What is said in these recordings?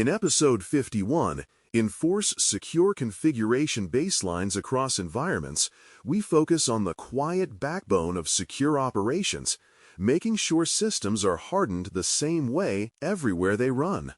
In Episode 51, Enforce Secure Configuration Baselines Across Environments, we focus on the quiet backbone of secure operations, making sure systems are hardened the same way everywhere they run.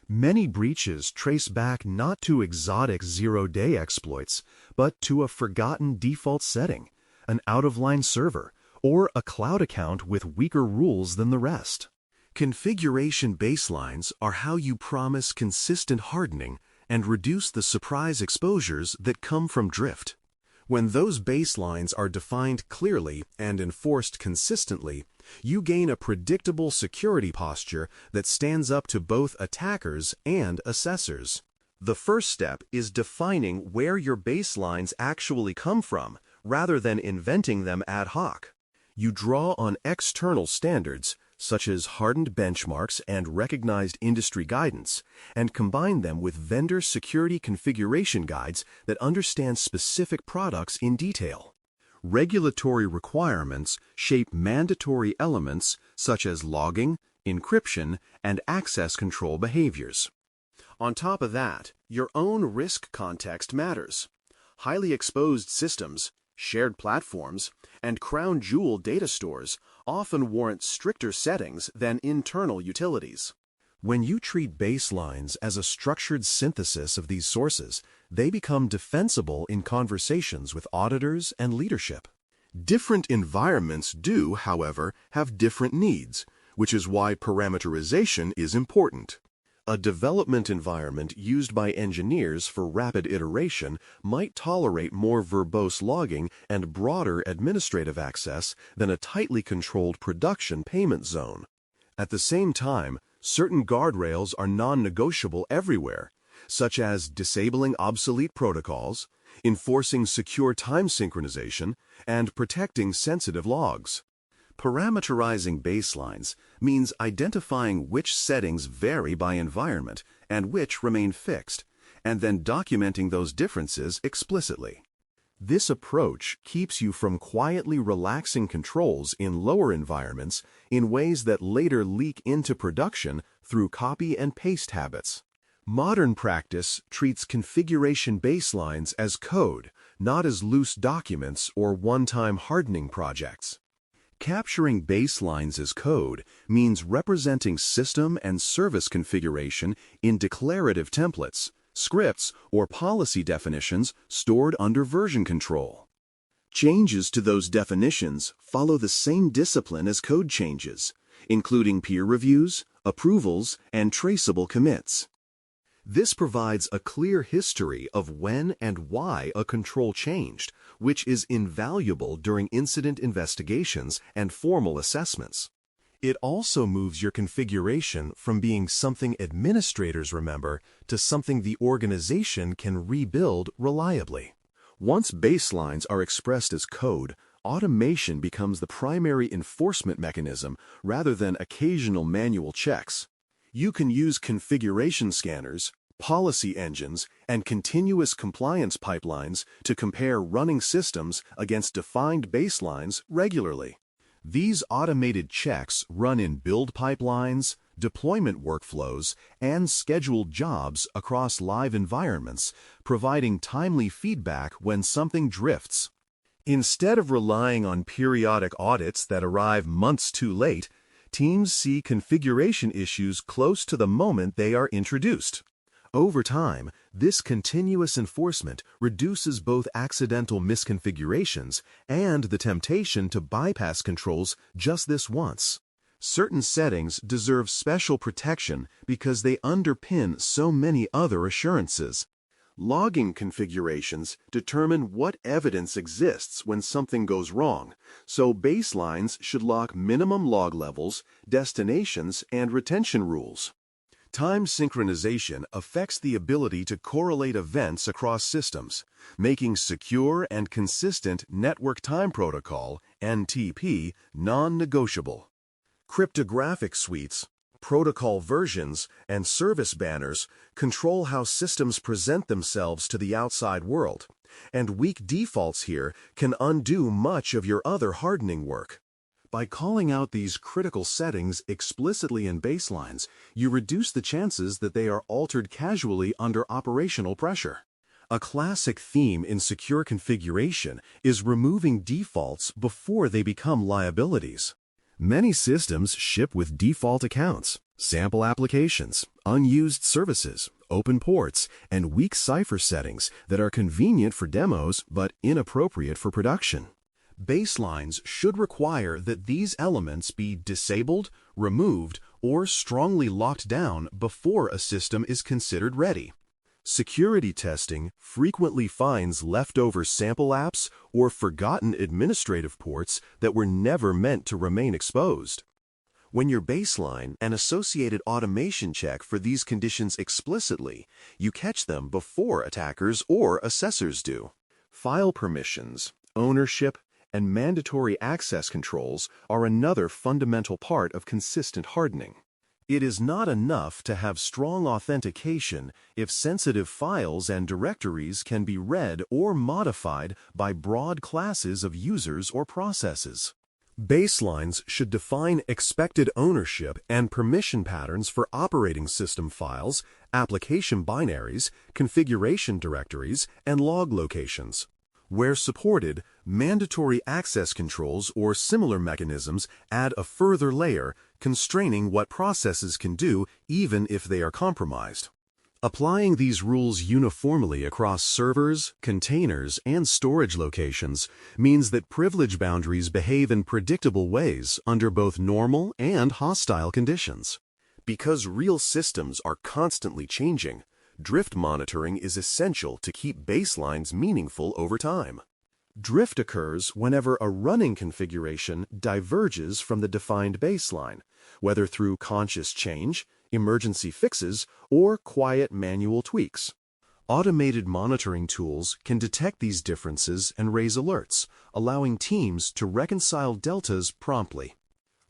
Many breaches trace back not to exotic zero-day exploits, but to a forgotten default setting, an out-of-line server, or a cloud account with weaker rules than the rest. Configuration baselines are how you promise consistent hardening and reduce the surprise exposures that come from drift. When those baselines are defined clearly and enforced consistently, you gain a predictable security posture that stands up to both attackers and assessors. The first step is defining where your baselines actually come from, rather than inventing them ad hoc. You draw on external standards, such as hardened benchmarks and recognized industry guidance, and combine them with vendor security configuration guides that understand specific products in detail. Regulatory requirements shape mandatory elements such as logging, encryption, and access control behaviors. On top of that, your own risk context matters. Highly exposed systems, shared platforms, and crown jewel data stores often warrant stricter settings than internal utilities. When you treat baselines as a structured synthesis of these sources, they become defensible in conversations with auditors and leadership. Different environments do, however, have different needs, which is why parameterization is important. A development environment used by engineers for rapid iteration might tolerate more verbose logging and broader administrative access than a tightly controlled production payment zone. At the same time, certain guardrails are non-negotiable everywhere, such as disabling obsolete protocols, enforcing secure time synchronization, and protecting sensitive logs. Parameterizing baselines means identifying which settings vary by environment and which remain fixed, and then documenting those differences explicitly. This approach keeps you from quietly relaxing controls in lower environments in ways that later leak into production through copy and paste habits. Modern practice treats configuration baselines as code, not as loose documents or one-time hardening projects. Capturing baselines as code means representing system and service configuration in declarative templates, scripts, or policy definitions stored under version control. Changes to those definitions follow the same discipline as code changes, including peer reviews, approvals, and traceable commits. This provides a clear history of when and why a control changed, which is invaluable during incident investigations and formal assessments. It also moves your configuration from being something administrators remember to something the organization can rebuild reliably. Once baselines are expressed as code, automation becomes the primary enforcement mechanism rather than occasional manual checks. You can use configuration scanners, policy engines, and continuous compliance pipelines to compare running systems against defined baselines regularly. These automated checks run in build pipelines, deployment workflows, and scheduled jobs across live environments, providing timely feedback when something drifts. Instead of relying on periodic audits that arrive months too late, teams see configuration issues close to the moment they are introduced. Over time, this continuous enforcement reduces both accidental misconfigurations and the temptation to bypass controls just this once. Certain settings deserve special protection because they underpin so many other assurances. Logging configurations determine what evidence exists when something goes wrong, so baselines should lock minimum log levels, destinations, and retention rules. Time synchronization affects the ability to correlate events across systems, making secure and consistent network time protocol, NTP, non-negotiable. Cryptographic suites, protocol versions, and service banners control how systems present themselves to the outside world, and weak defaults here can undo much of your other hardening work. By calling out these critical settings explicitly in baselines, you reduce the chances that they are altered casually under operational pressure. A classic theme in secure configuration is removing defaults before they become liabilities. Many systems ship with default accounts, sample applications, unused services, open ports, and weak cipher settings that are convenient for demos but inappropriate for production. Baselines should require that these elements be disabled, removed, or strongly locked down before a system is considered ready. Security testing frequently finds leftover sample apps or forgotten administrative ports that were never meant to remain exposed. When your baseline and associated automation check for these conditions explicitly, you catch them before attackers or assessors do. File permissions, ownership, and mandatory access controls are another fundamental part of consistent hardening. It is not enough to have strong authentication if sensitive files and directories can be read or modified by broad classes of users or processes. Baselines should define expected ownership and permission patterns for operating system files, application binaries, configuration directories, and log locations. Where supported, mandatory access controls or similar mechanisms add a further layer, constraining what processes can do even if they are compromised. Applying these rules uniformly across servers, containers, and storage locations means that privilege boundaries behave in predictable ways under both normal and hostile conditions. Because real systems are constantly changing, drift monitoring is essential to keep baselines meaningful over time. Drift occurs whenever a running configuration diverges from the defined baseline, whether through conscious change, emergency fixes, or quiet manual tweaks. Automated monitoring tools can detect these differences and raise alerts, allowing teams to reconcile deltas promptly.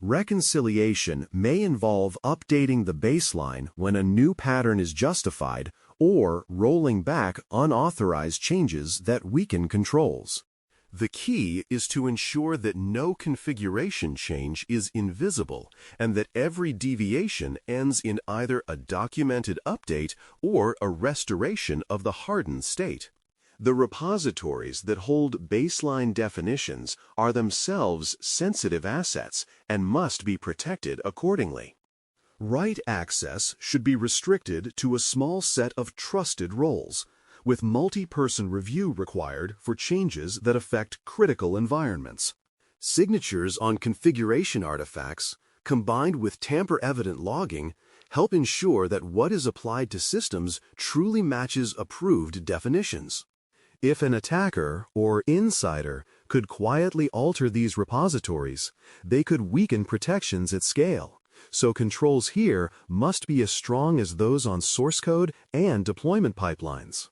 Reconciliation may involve updating the baseline when a new pattern is justified or rolling back unauthorized changes that weaken controls. The key is to ensure that no configuration change is invisible and that every deviation ends in either a documented update or a restoration of the hardened state. The repositories that hold baseline definitions are themselves sensitive assets and must be protected accordingly. Write access should be restricted to a small set of trusted roles, with multi-person review required for changes that affect critical environments. Signatures on configuration artifacts, combined with tamper-evident logging, help ensure that what is applied to systems truly matches approved definitions. If an attacker or insider could quietly alter these repositories, they could weaken protections at scale, so controls here must be as strong as those on source code and deployment pipelines.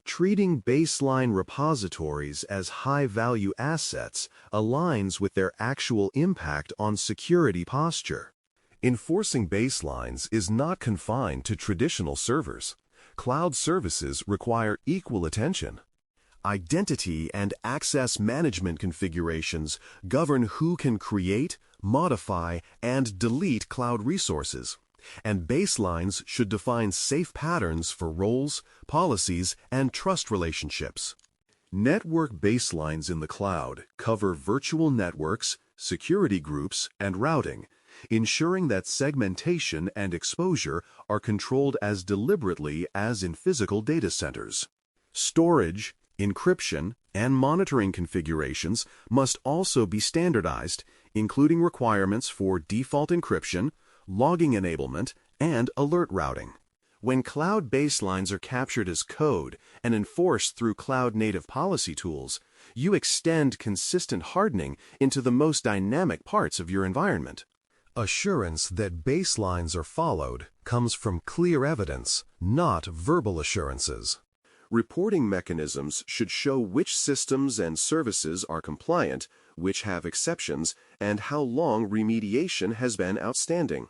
Treating baseline repositories as high-value assets aligns with their actual impact on security posture. Enforcing baselines is not confined to traditional servers. Cloud services require equal attention. Identity and access management configurations govern who can create, modify, and delete cloud resources, and baselines should define safe patterns for roles, policies, and trust relationships. Network baselines in the cloud cover virtual networks, security groups, and routing, ensuring that segmentation and exposure are controlled as deliberately as in physical data centers. Storage, encryption, and monitoring configurations must also be standardized, including requirements for default encryption, logging enablement, and alert routing. When cloud baselines are captured as code and enforced through cloud-native policy tools, you extend consistent hardening into the most dynamic parts of your environment. Assurance that baselines are followed comes from clear evidence, not verbal assurances. Reporting mechanisms should show which systems and services are compliant, which have exceptions, and how long remediation has been outstanding.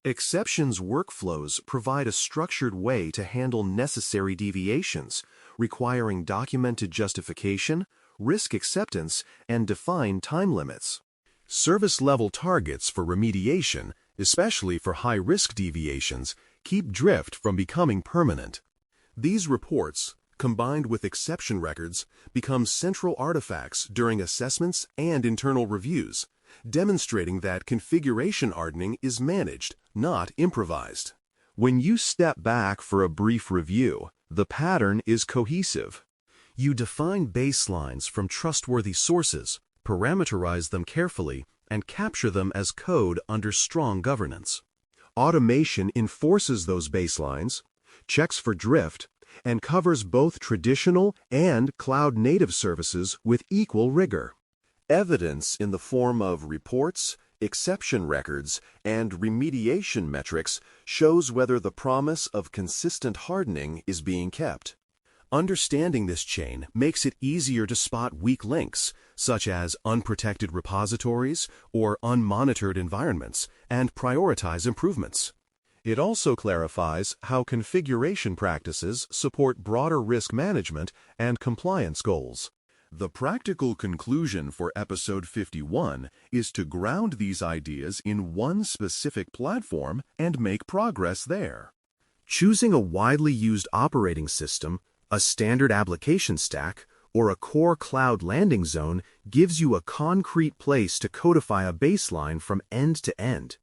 Exceptions workflows provide a structured way to handle necessary deviations, requiring documented justification, risk acceptance, and defined time limits. Service-level targets for remediation, especially for high-risk deviations, keep drift from becoming permanent. These reports, combined with exception records, become central artifacts during assessments and internal reviews, demonstrating that configuration hardening is managed, not improvised. When you step back for a brief review, the pattern is cohesive. You define baselines from trustworthy sources, parameterize them carefully, and capture them as code under strong governance. Automation enforces those baselines, checks for drift, and covers both traditional and cloud-native services with equal rigor. Evidence in the form of reports, exception records, and remediation metrics shows whether the promise of consistent hardening is being kept. Understanding this chain makes it easier to spot weak links, such as unprotected repositories or unmonitored environments, and prioritize improvements. It also clarifies how configuration practices support broader risk management and compliance goals. The practical conclusion for Episode 51 is to ground these ideas in one specific platform and make progress there. Choosing a widely used operating system, a standard application stack, or a core cloud landing zone gives you a concrete place to codify a baseline from end to end.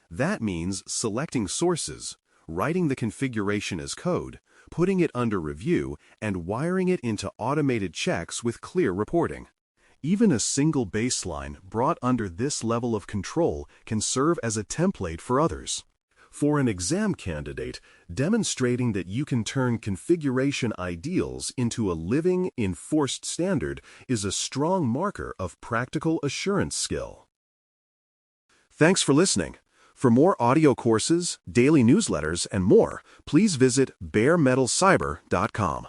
That means selecting sources, writing the configuration as code, putting it under review, and wiring it into automated checks with clear reporting. Even a single baseline brought under this level of control can serve as a template for others. For an exam candidate, demonstrating that you can turn configuration ideals into a living, enforced standard is a strong marker of practical assurance skill. Thanks for listening. For more audio courses, daily newsletters, and more, please visit baremetalcyber.com.